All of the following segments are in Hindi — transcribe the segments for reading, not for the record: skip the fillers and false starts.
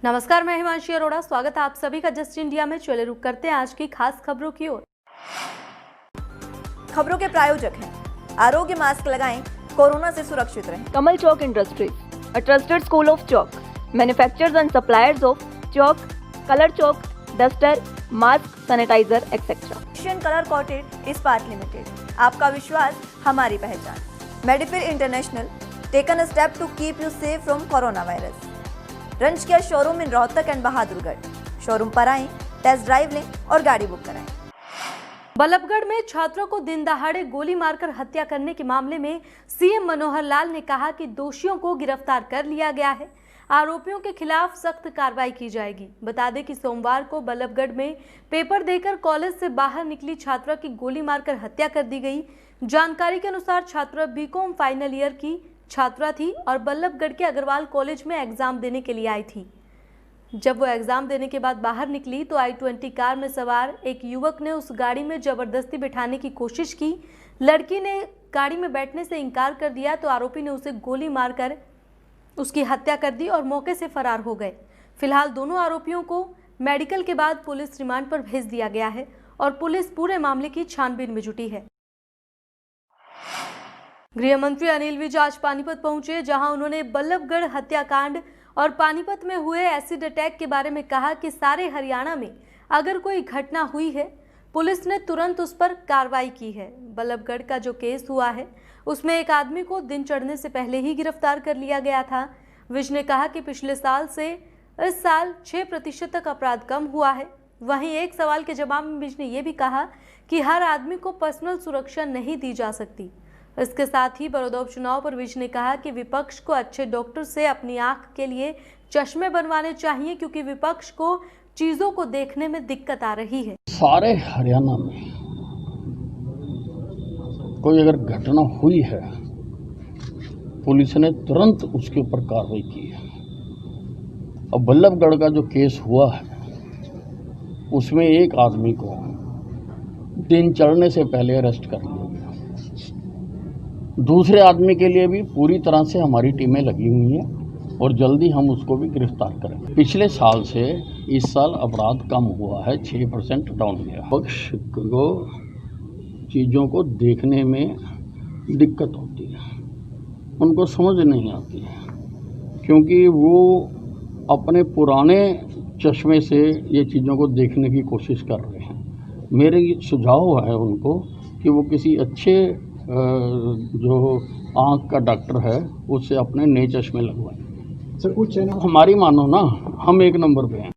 नमस्कार, मैं हिमांशी अरोड़ा। स्वागत है आप सभी का जस्ट इंडिया में। चले रुक करते हैं आज की खास खबरों की ओर। खबरों के प्रायोजक हैं आरोग्य मास्क लगाएं, कोरोना से सुरक्षित रहें। Kamal Chalk Industries, a trusted school of chalk, manufacturers and suppliers of chalk, color chalk, duster, mask, sanitizer, etc. Asian colour coated इस्पात लिमिटेड, आपका विश्वास हमारी पहचान। मेडिफिर international, taken a step to keep you safe from corona virus. रंज care showroom in Rohtak and Bahadurgarh. Showroom पर आएं, टेस्ट ड्राइव लें और गाड़ी बुक कराएं। बल्लभगढ़ में छात्रों को दिन दहाड़े गोली मारकर हत्या करने के मामले में सीएम मनोहर लाल ने कहा कि दोषियों को गिरफ्तार कर लिया गया है, आरोपियों के खिलाफ सख्त कार्रवाई की जाएगी। बता दें कि सोमवार को बल्लभगढ़ में पेपर देकर कॉलेज से बाहर निकली छात्रा की गोली मारकर हत्या कर दी गई। जानकारी के अनुसार छात्रा बीकॉम फाइनल ईयर की छात्रा थी और बल्लभगढ़ के अग्रवाल कॉलेज में एग्जाम देने के लिए आई थी। जब वो एग्जाम देने के बाद बाहर निकली तो i20 कार में सवार एक युवक ने उस गाड़ी में जबरदस्ती बिठाने की कोशिश की। लड़की ने गाड़ी में बैठने से इनकार कर दिया तो आरोपी ने उसे गोली मारकर उसकी हत्या कर दी और मौके से फरार हो गए। फिलहाल दोनों आरोपियों को मेडिकल के बाद पुलिस रिमांड पर भेज दिया गया है और पुलिस पूरे मामले की छानबीन में जुटी है। गृह मंत्री अनिल विज आज पानीपत पहुंचे, जहां उन्होंने बल्लभगढ़ हत्याकांड और पानीपत में हुए एसिड अटैक के बारे में कहा कि सारे हरियाणा में अगर कोई घटना हुई है, पुलिस ने तुरंत उस पर कार्रवाई की है। बल्लभगढ़ का जो केस हुआ है उसमें एक आदमी को दिन चढ़ने से पहले ही गिरफ्तार कर लिया गया था। विज ने कहा कि पिछले साल से इस साल 6% तक अपराध कम हुआ है। वहीं एक सवाल के जवाब में विज ने यह भी कहा कि हर आदमी को पर्सनल सुरक्षा नहीं दी जा सकती। इसके साथ ही बड़ौदा उपचुनाव पर विज ने कहा कि विपक्ष को अच्छे डॉक्टर से अपनी आंख के लिए चश्मे बनवाने चाहिए, क्योंकि विपक्ष को चीजों को देखने में दिक्कत आ रही है। सारे हरियाणा में कोई अगर घटना हुई है, पुलिस ने तुरंत उसके ऊपर कार्रवाई की है। अब बल्लभगढ़ का जो केस हुआ है उसमें एक आदमी को दिन चढ़ने से पहले अरेस्ट कर लिया गया। दूसरे आदमी के लिए भी पूरी तरह से हमारी टीमें लगी हुई हैं और जल्दी हम उसको भी गिरफ्तार करेंगे। पिछले साल से इस साल अपराध कम हुआ है, 6% डाउन गया। पक्ष को चीज़ों को देखने में दिक्कत होती है, उनको समझ नहीं आती है, क्योंकि वो अपने पुराने चश्मे से ये चीज़ों को देखने की कोशिश कर रहे हैं। मेरे सुझाव है उनको कि वो किसी अच्छे जो आँख का डॉक्टर है उससे अपने नए चश्मे लगवाएं। सर कुछ है ना, हमारी मानो ना, हम एक नंबर पे हैं।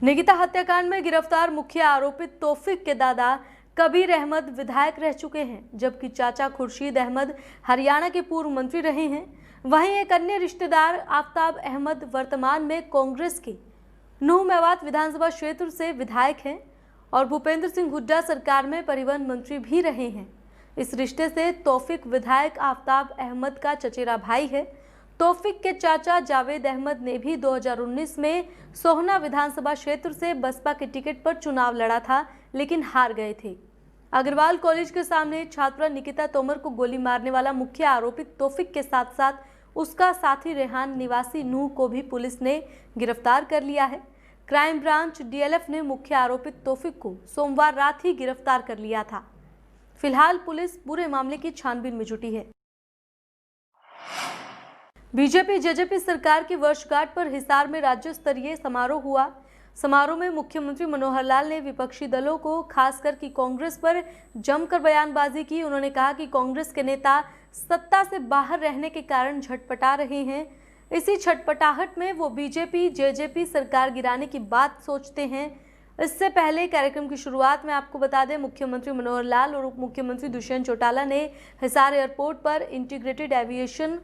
निकिता हत्याकांड में गिरफ्तार मुख्य आरोपित तौफीक के दादा कबीर अहमद विधायक रह चुके हैं, जबकि चाचा खुर्शीद अहमद हरियाणा के पूर्व मंत्री रहे हैं। वहीं एक अन्य रिश्तेदार आफ्ताब अहमद वर्तमान में कांग्रेस के नूह मेवात विधानसभा क्षेत्र से विधायक हैं और भूपेंद्र सिंह हुड्डा सरकार में परिवहन मंत्री भी रहे हैं। इस रिश्ते से तौफीक विधायक आफ्ताब अहमद का चचेरा भाई है। तौफीक के चाचा जावेद अहमद ने भी 2019 में सोहना विधानसभा क्षेत्र से बसपा के टिकट पर चुनाव लड़ा था, लेकिन हार गए थे। अग्रवाल कॉलेज के सामने छात्रा निकिता तोमर को गोली मारने वाला मुख्य आरोपित तौफीक के साथ साथ उसका साथी रेहान निवासी नूह को भी पुलिस ने गिरफ्तार कर लिया है। क्राइम ब्रांच डीएलएफ ने मुख्य आरोपित तौफीक को सोमवार रात ही गिरफ्तार कर लिया था। फिलहाल पुलिस पूरे मामले की छानबीन में जुटी है। बीजेपी जेजेपी सरकार की वर्षगांठ पर हिसार में राज्य स्तरीय समारोह हुआ। समारोह में मुख्यमंत्री मनोहर लाल ने विपक्षी दलों को, खासकर कि कांग्रेस पर जमकर बयानबाजी की। उन्होंने कहा कि कांग्रेस के नेता सत्ता से बाहर रहने के कारण झटपटा रहे हैं। इसी छटपटाहट में वो बीजेपी जेजेपी सरकार गिराने की बात सोचते हैं। इससे पहले कार्यक्रम की शुरुआत में आपको बता दें, मुख्यमंत्री मनोहर लाल और उप मुख्यमंत्री दुष्यंत चौटाला ने हिसार एयरपोर्ट पर इंटीग्रेटेड एविएशन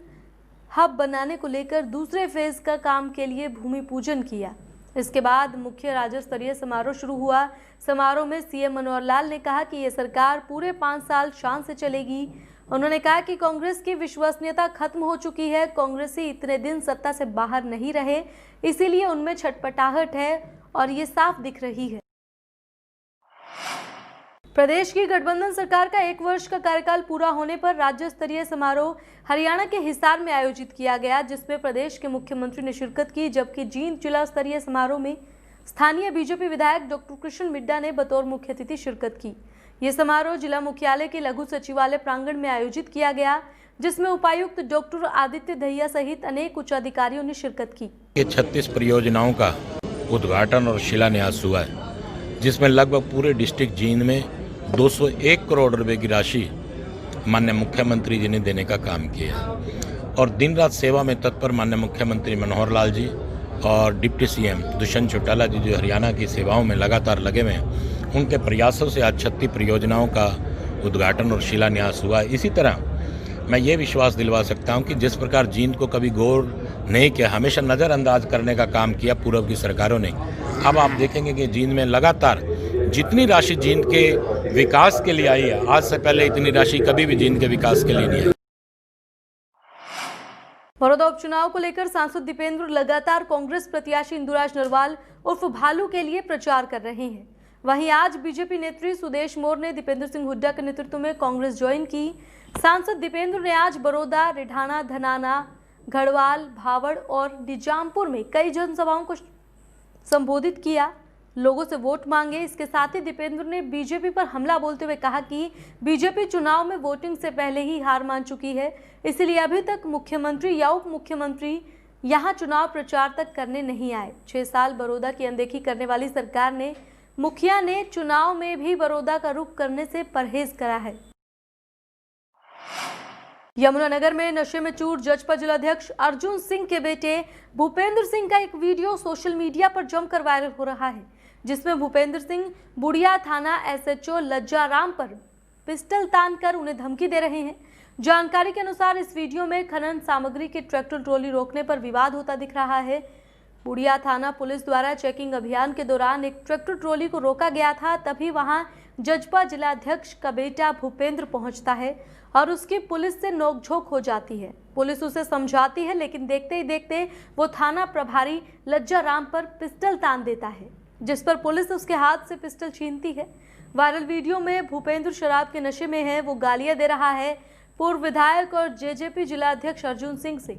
हब बनाने को लेकर दूसरे फेज का काम के लिए भूमि पूजन किया। इसके बाद मुख्य राज्य स्तरीय समारोह शुरू हुआ। समारोह में सीएम मनोहर लाल ने कहा कि ये सरकार पूरे 5 साल शान से चलेगी। उन्होंने कहा कि कांग्रेस की विश्वसनीयता खत्म हो चुकी है। कांग्रेसी इतने दिन सत्ता से बाहर नहीं रहे, इसीलिए उनमें छटपटाहट है और ये साफ दिख रही है। प्रदेश की गठबंधन सरकार का 1 वर्ष का कार्यकाल पूरा होने पर राज्य स्तरीय समारोह हरियाणा के हिसार में आयोजित किया गया, जिसमें प्रदेश के मुख्यमंत्री ने शिरकत की, जबकि जींद जिला स्तरीय समारोह में स्थानीय बीजेपी विधायक डॉक्टर कृष्ण मिड्डा ने बतौर मुख्य अतिथि शिरकत की। ये समारोह जिला मुख्यालय के लघु सचिवालय प्रांगण में आयोजित किया गया, जिसमें उपायुक्त डॉक्टर आदित्य दहिया सहित अनेक उच्च अधिकारियों ने शिरकत की। 36 परियोजनाओं का उद्घाटन और शिलान्यास हुआ है, जिसमें लगभग पूरे डिस्ट्रिक्ट जींद में 201 करोड़ रुपए की राशि माननीय मुख्यमंत्री जी ने देने का काम किया है। और दिन रात सेवा में तत्पर माननीय मुख्यमंत्री मनोहर लाल जी और डिप्टी सीएम दुष्यंत चौटाला जी जो हरियाणा की सेवाओं में लगातार लगे हुए हैं, उनके प्रयासों से आज 36 परियोजनाओं का उद्घाटन और शिलान्यास हुआ है। इसी तरह मैं ये विश्वास दिलवा सकता हूँ कि जिस प्रकार जींद को कभी गौर नहीं किया, हमेशा नज़रअंदाज करने का काम किया पूर्व की सरकारों ने, अब आप देखेंगे कि जींद में लगातार जितनी राशि जींद के विकास के लिए आई है, आज से पहले इतनी राशि कभी भी जींद के विकास के लिए नहीं आई। बड़ौदा उपचुनाव को लेकर सांसद दीपेंद्र लगातार कांग्रेस प्रत्याशी इंदुराज नरवाल उर्फ भालू के लिए प्रचार कर रहे हैं। वहीं आज बीजेपी नेत्री सुदेश मोर ने दीपेंद्र सिंह हुड्डा के नेतृत्व में कांग्रेस ज्वाइन की। सांसद दीपेंद्र ने आज बड़ौदा, रिठाना, धनाना, गढ़वाल, भावड़ और निजामपुर में कई जनसभाओं को संबोधित किया, लोगों से वोट मांगे। इसके साथ ही दीपेंद्र ने बीजेपी पर हमला बोलते हुए कहा कि बीजेपी चुनाव में वोटिंग से पहले ही हार मान चुकी है, इसलिए अभी तक मुख्यमंत्री या उप मुख्यमंत्री यहां चुनाव प्रचार तक करने नहीं आए। 6 साल बड़ौदा की अनदेखी करने वाली सरकार ने मुखिया ने चुनाव में भी बड़ौदा का रुख करने से परहेज करा है। यमुनानगर में नशे में चूर जजपा जिलाध्यक्ष अर्जुन सिंह के बेटे भूपेंद्र सिंह का एक वीडियो सोशल मीडिया पर जमकर वायरल हो रहा है, जिसमें भूपेंद्र सिंह बुढ़िया थाना SHO लज्जाराम पर पिस्टल तान कर उन्हें धमकी दे रहे हैं। जानकारी के अनुसार इस वीडियो में खनन सामग्री की ट्रैक्टर ट्रॉली रोकने पर विवाद होता दिख रहा है। बुढ़िया थाना पुलिस द्वारा चेकिंग अभियान के दौरान एक ट्रैक्टर ट्रॉली को रोका गया था, तभी वहां जजपा जिलाध्यक्ष का बेटा भूपेंद्र पहुंचता है और उसकी पुलिस से नोकझोंक हो जाती है। पुलिस उसे समझाती है, लेकिन देखते ही देखते वो थाना प्रभारी लज्जाराम पर पिस्टल तान देता है, जिस पर पुलिस उसके हाथ से पिस्टल छीनती है। वायरल वीडियो में भूपेंद्र शराब के नशे में है, वो गालियां दे रहा है। पूर्व विधायक और जेजेपी जिलाध्यक्ष अर्जुन सिंह से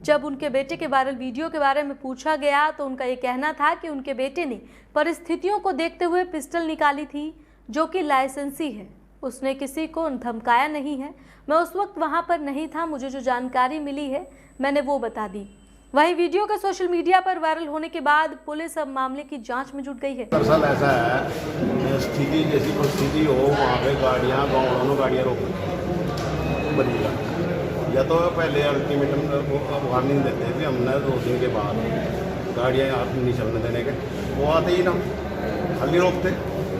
जब उनके बेटे के वायरल वीडियो के बारे में पूछा गया तो उनका ये कहना था कि उनके बेटे ने परिस्थितियों को देखते हुए पिस्टल निकाली थी, जो कि लाइसेंसी है। उसने किसी को धमकाया नहीं है। मैं उस वक्त वहां पर नहीं था, मुझे जो जानकारी मिली है मैंने वो बता दी। वहीं वीडियो का सोशल मीडिया पर वायरल होने के बाद पुलिस अब मामले की जांच में जुट गई है। दरअसल ऐसा है, स्थिति जैसी कोई स्थिति हो वहाँ पे गाड़ियाँ दोनों गाड़ियाँ रोक बनेगा, या तो पहले अल्टीमेटम वार्निंग देते हैं कि हमने 2 दिन के बाद गाड़ियाँ यहाँ नहीं चलने देने के, वो आते ही ना खाली रोकते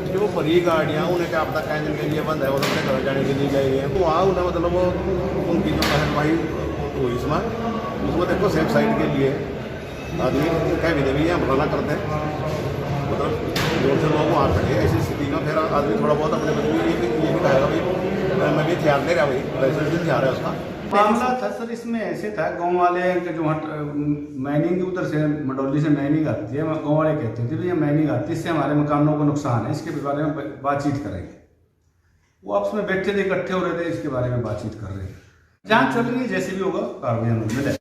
कि वो बड़ी गाड़ियाँ उन्हें क्या पता कई दिन के लिए बंद है, वो अपने घर जाने के लिए गई हैं, तो वहाँ उन्हें मतलब वो उनकी जो कार्रवाई हुई उसमें देखो सेफ साइड के लिए आदमी कह भी देवी हमला करते हैं, मतलब जोर से लोग वहाँ खड़े ऐसी स्थिति में फिर आदमी थोड़ा बहुत अपने बच्चे ये भी कहेगा भाई मैं भी हथियार ले रहा, भाई लाइसेंस भी हथियार है उसका। मामला था सर, इसमें ऐसे था, गांव वाले के जो माइनिंग उधर से मंडौली से माइनिंग आती है, गांव वाले कहते थे भैया माइनिंग आती है, इससे हमारे मकानों को नुकसान है, इसके बारे में बातचीत करेंगे। वो आपस में बैठे थे, इकट्ठे हो रहे थे, इसके बारे में बातचीत कर रहे थे। जांच चल रही है, जैसे भी होगा कार्रवाई मिले।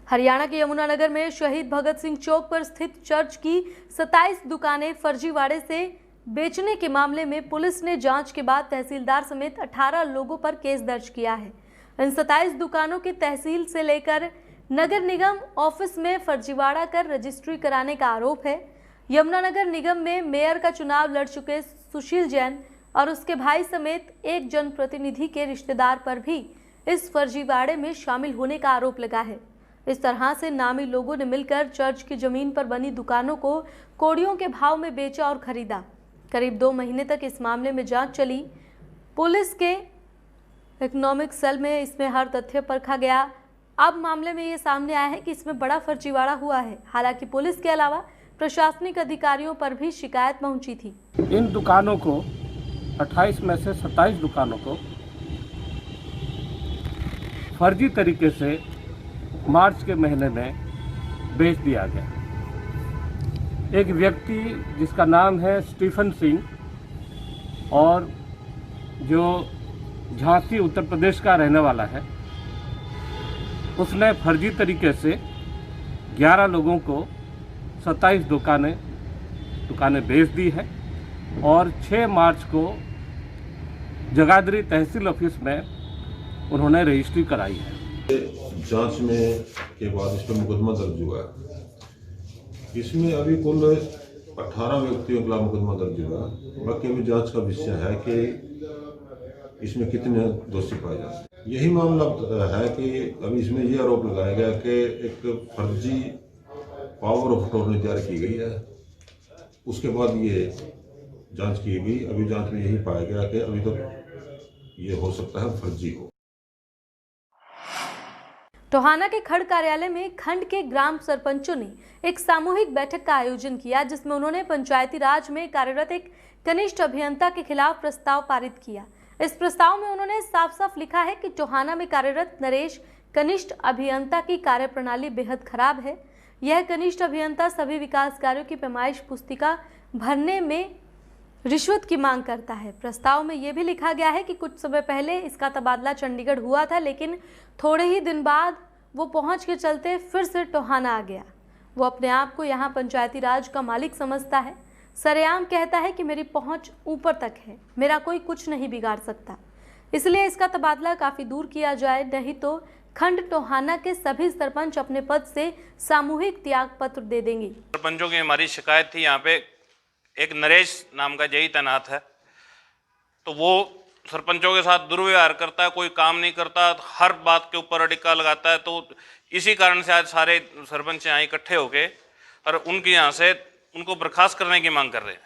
हरियाणा के यमुनानगर में शहीद भगत सिंह चौक पर स्थित चर्च की 27 दुकानें फर्जीवाड़े से बेचने के मामले में पुलिस ने जांच के बाद तहसीलदार समेत 18 लोगों पर केस दर्ज किया है। इन 27 दुकानों की तहसील से लेकर नगर निगम ऑफिस में फर्जीवाड़ा कर रजिस्ट्री कराने का आरोप है। यमुनानगर निगम में मेयर का चुनाव लड़ चुके सुशील जैन और उसके भाई समेत एक जनप्रतिनिधि के रिश्तेदार पर भी इस फर्जीवाड़े में शामिल होने का आरोप लगा है। इस तरह से नामी लोगों ने मिलकर चर्च की जमीन पर बनी दुकानों को कौड़ियों के भाव में बेचा और खरीदा। करीब 2 महीने तक इस मामले में जांच चली। पुलिस के इकोनॉमिक सेल में इसमें हर तथ्य परखा गया। अब मामले में ये सामने आया है कि इसमें बड़ा फर्जीवाड़ा हुआ है। हालांकि पुलिस के अलावा प्रशासनिक अधिकारियों पर भी शिकायत पहुंची थी। इन दुकानों को 28 में से 27 दुकानों को फर्जी तरीके से मार्च के महीने में बेच दिया गया। एक व्यक्ति जिसका नाम है स्टीफन सिंह और जो झांसी उत्तर प्रदेश का रहने वाला है, उसने फर्जी तरीके से 11 लोगों को 27 दुकानें बेच दी है और 6 मार्च को जगाधरी तहसील ऑफिस में उन्होंने रजिस्ट्री कराई है। जांच में के बाद इस पर मुकदमा दर्ज हुआ है। इसमें अभी कुल 18 व्यक्तियों के खिलाफ मुकदमा दर्ज हुआ। बाकी अभी जांच का विषय है कि इसमें कितने दोषी पाए जाते हैं। यही मामला है कि अभी इसमें ये आरोप लगाया गया कि एक फर्जी पावर ऑफ अटॉर्नी तैयार की गई है। उसके बाद ये जांच की गई। अभी जांच में यही पाया गया कि अभी तक ये हो सकता है फर्जी हो। टोहाना के खड़ कार्यालय में खंड के ग्राम सरपंचों ने एक सामूहिक बैठक का आयोजन किया, जिसमें उन्होंने पंचायती राज में कार्यरत एक कनिष्ठ अभियंता के खिलाफ प्रस्ताव पारित किया। इस प्रस्ताव में उन्होंने साफ साफ लिखा है कि टोहाना में कार्यरत नरेश कनिष्ठ अभियंता की कार्यप्रणाली बेहद खराब है। यह कनिष्ठ अभियंता सभी विकास कार्यों की पैमाइश पुस्तिका भरने में रिश्वत की मांग करता है। प्रस्ताव में यह भी लिखा गया है कि कुछ समय पहले इसका तबादला चंडीगढ़ हुआ था, लेकिन थोड़े ही दिन बाद वो पहुंच के चलते फिर से टोहाना आ गया। वो अपने आप को यहाँ पंचायती राज का मालिक समझता है। सरेआम कहता है कि मेरी पहुंच ऊपर तक है, मेरा कोई कुछ नहीं बिगाड़ सकता, इसलिए इसका तबादला काफ़ी दूर किया जाए, नहीं तो खंड टोहाना के सभी सरपंच अपने पद से सामूहिक त्याग पत्र दे देंगे। सरपंचों की हमारी शिकायत थी, यहाँ पे एक नरेश नाम का जई तैनात है, तो वो सरपंचों के साथ दुर्व्यवहार करता है, कोई काम नहीं करता, हर बात के ऊपर अड़िका लगाता है। तो इसी कारण से आज सारे सरपंच यहाँ इकट्ठे होके और उनके यहाँ से उनको बर्खास्त करने की मांग कर रहे हैं।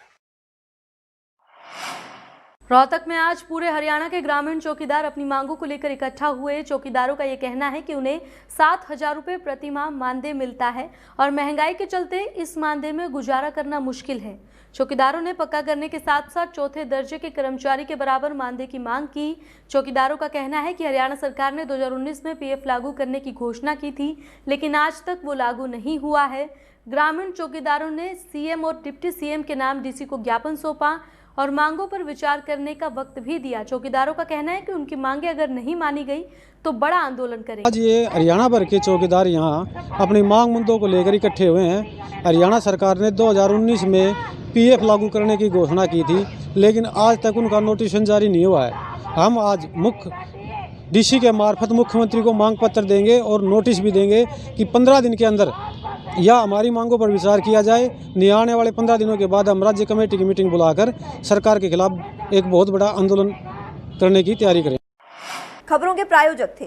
रोहतक में आज पूरे हरियाणा के ग्रामीण चौकीदार अपनी मांगों को लेकर इकट्ठा हुए। चौकीदारों का ये कहना है कि उन्हें 7,000 रुपये प्रति माह मानदेय मिलता है और महंगाई के चलते इस मानदेय में गुजारा करना मुश्किल है। चौकीदारों ने पक्का करने के साथ साथ चौथे दर्जे के कर्मचारी के बराबर मानदेय की मांग की। चौकीदारों का कहना है कि हरियाणा सरकार ने 2019 में पीएफ लागू करने की घोषणा की थी, लेकिन आज तक वो लागू नहीं हुआ है। ग्रामीण चौकीदारों ने सीएम और डिप्टी सीएम के नाम डीसी को ज्ञापन सौंपा और मांगों पर विचार करने का वक्त भी दिया। चौकीदारों का कहना है कि उनकी मांगे अगर नहीं मानी गई तो बड़ा आंदोलन करेंगे। आज ये हरियाणा भर के चौकीदार यहाँ अपनी मांग मुद्दों को लेकर इकट्ठे हुए हैं। हरियाणा सरकार ने 2019 में पीएफ लागू करने की घोषणा की थी, लेकिन आज तक उनका नोटिफिकेशन जारी नहीं हुआ है। हम आज डीसी के मार्फत मुख्यमंत्री को मांग पत्र देंगे और नोटिस भी देंगे कि 15 दिन के अंदर या हमारी मांगों पर विचार किया जाए। नहीं आने वाले 15 दिनों के बाद हम राज्य कमेटी की मीटिंग बुलाकर सरकार के खिलाफ एक बहुत बड़ा आंदोलन करने की तैयारी करें। खबरों के प्रायोजक थे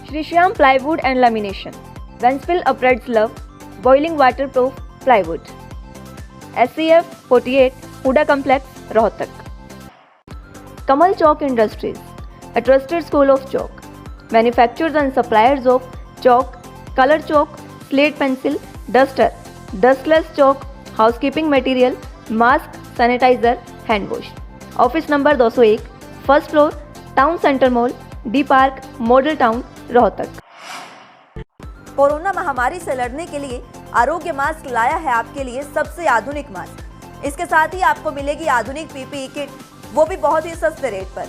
Shri Shyam plywood and lamination, वेंसफिल अपरेड्स लव, boiling water proof plywood, SCF 48 HUDA complex Rohtak. Kamal Chowk industries, a trusted school of chalk, manufacturers and suppliers of chalk, color chalk, slate pencil, duster, dustless chalk, housekeeping material, mask, sanitizer, hand wash. Office number 201, first floor, Town Center Mall, D Park, Model Town, Rohtak. Corona महामारी से लड़ने के लिए आरोग्य मास्क लाया है आपके लिए सबसे आधुनिक मास्क। इसके साथ ही आपको मिलेगी आधुनिक PPE किट, वो भी बहुत ही सस्ते रेट पर।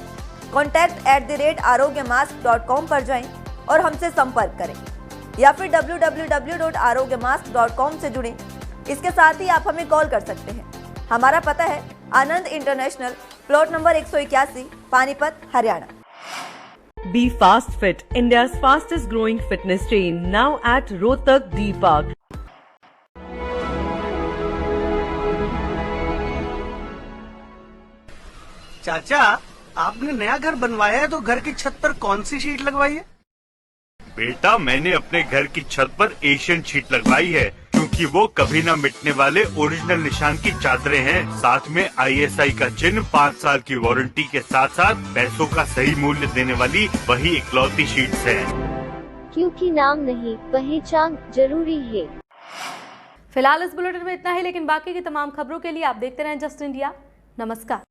contact@arogyamask.com पर जाएं और हमसे संपर्क करें या फिर www.arogyamask.com से जुड़ें। इसके साथ ही आप हमें कॉल कर सकते हैं। हमारा पता है Anand international, plot number 181, Panipat, Haryana. Be Fast Fit, India's fastest growing fitness chain, now at Rohtak D Park. चाचा, आपने नया घर बनवाया है तो घर की छत पर कौन सी शीट लगवाई है? बेटा, मैंने अपने घर की छत पर एशियन शीट लगवाई है, क्योंकि वो कभी न मिटने वाले ओरिजिनल निशान की चादरें हैं। साथ में ISI का चिन्ह, 5 साल की वारंटी के साथ साथ पैसों का सही मूल्य देने वाली वही इकलौती शीट्स हैं। क्योंकि नाम नहीं, पहचान जरूरी है। फिलहाल इस बुलेटिन में इतना ही, लेकिन बाकी की तमाम खबरों के लिए आप देखते रहें जस्ट इंडिया। नमस्कार।